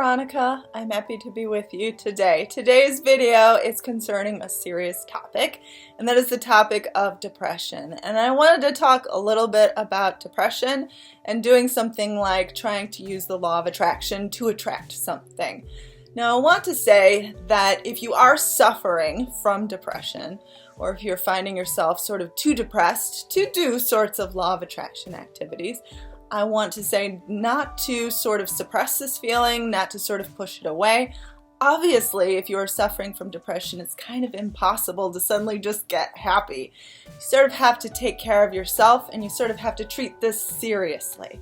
Veronica. I'm happy to be with you today. Today's video is concerning a serious topic, and that is the topic of depression. And I wanted to talk a little bit about depression and doing something like trying to use the law of attraction to attract something. Now, I want to say that if you are suffering from depression, or if you're finding yourself sort of too depressed to do sorts of law of attraction activities, I want to say not to sort of suppress this feeling, not to sort of push it away. Obviously, if you are suffering from depression, it's kind of impossible to suddenly just get happy. You sort of have to take care of yourself, and you sort of have to treat this seriously.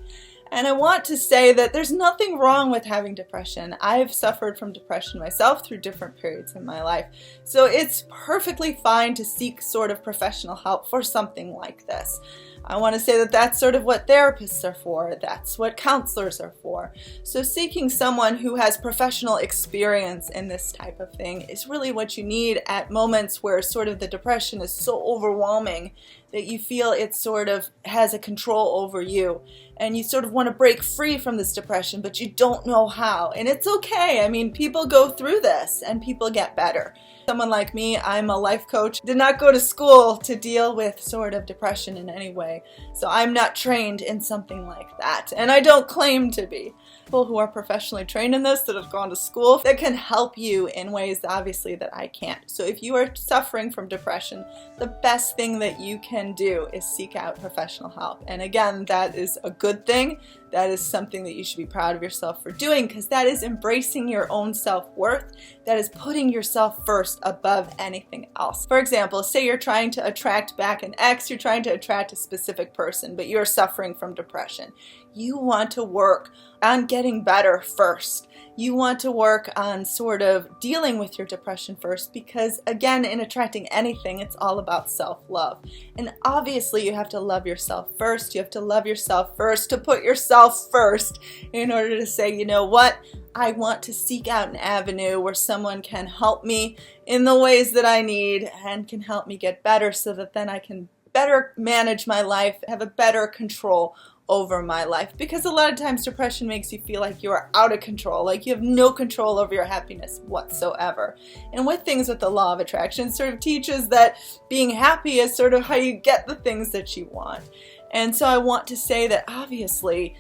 And I want to say that there's nothing wrong with having depression. I've suffered from depression myself through different periods in my life. So it's perfectly fine to seek sort of professional help for something like this. I want to say that that's sort of what therapists are for. That's what counselors are for. So seeking someone who has professional experience in this type of thing is really what you need at moments where sort of the depression is so overwhelming that you feel it sort of has a control over you. And you sort of want to break free from this depression, but you don't know how. And it's okay. I mean, people go through this and people get better. Someone like me, I'm a life coach, did not go to school to deal with sort of depression in any way. So I'm not trained in something like that. And I don't claim to be. People who are professionally trained in this, that have gone to school, that can help you in ways obviously that I can't. So if you are suffering from depression, the best thing that you can do is seek out professional help. And again, that is a good thing. That is something that you should be proud of yourself for doing, because that is embracing your own self-worth. That is putting yourself first above anything else. For example, say you're trying to attract back an ex, you're trying to attract a specific person, but you're suffering from depression. You want to work on getting better first. You want to work on sort of dealing with your depression first, because again, in attracting anything, it's all about self-love. And obviously you have to love yourself first. You have to love yourself first to put yourself first in order to say, you know what? I want to seek out an avenue where someone can help me in the ways that I need and can help me get better, so that then I can better manage my life, have a better control over my life. Because a lot of times depression makes you feel like you are out of control, like you have no control over your happiness whatsoever. And with things with the law of attraction, sort of teaches that being happy is sort of how you get the things that you want. And so I want to say that obviously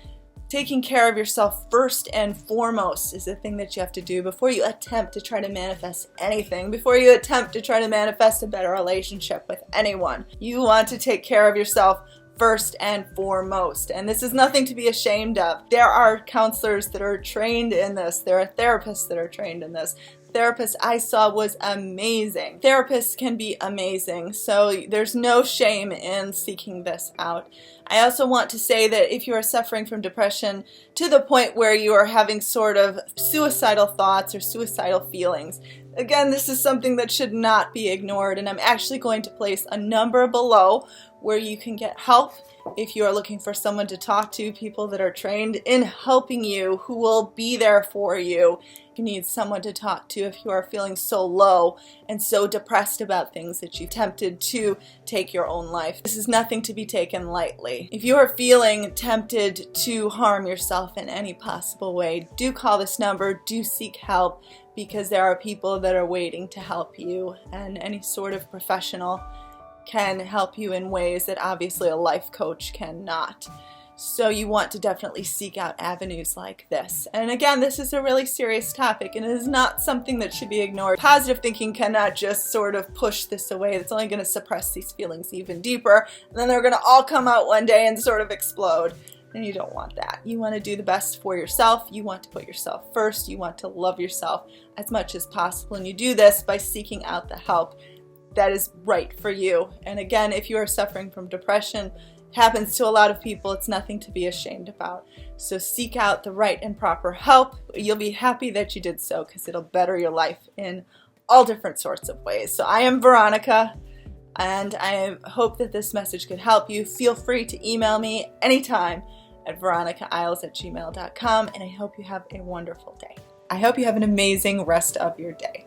taking care of yourself first and foremost is the thing that you have to do before you attempt to try to manifest anything, before you attempt to try to manifest a better relationship with anyone. You want to take care of yourself first and foremost. And this is nothing to be ashamed of. There are counselors that are trained in this. There are therapists that are trained in this. Therapist I saw was amazing. Therapists can be amazing, so there's no shame in seeking this out. I also want to say that if you are suffering from depression to the point where you are having sort of suicidal thoughts or suicidal feelings, again, this is something that should not be ignored, and I'm actually going to place a number below where you can get help if you are looking for someone to talk to, people that are trained in helping you, who will be there for you. You need someone to talk to if you are feeling so low and so depressed about things that you've tempted to take your own life. This is nothing to be taken lightly. If you are feeling tempted to harm yourself in any possible way, do call this number, do seek help, because there are people that are waiting to help you, and any sort of professional can help you in ways that obviously a life coach cannot. So you want to definitely seek out avenues like this. And again, this is a really serious topic, and it is not something that should be ignored. Positive thinking cannot just sort of push this away. It's only going to suppress these feelings even deeper, and then they're going to all come out one day and sort of explode. And you don't want that. You want to do the best for yourself. You want to put yourself first. You want to love yourself as much as possible. And you do this by seeking out the help that is right for you. And again, if you are suffering from depression, it happens to a lot of people. It's nothing to be ashamed about. So seek out the right and proper help. You'll be happy that you did so, because it'll better your life in all different sorts of ways. So I am Veronica, and I hope that this message could help you. Feel free to email me anytime at VeronicaIsles@gmail.com, and I hope you have a wonderful day. I hope you have an amazing rest of your day.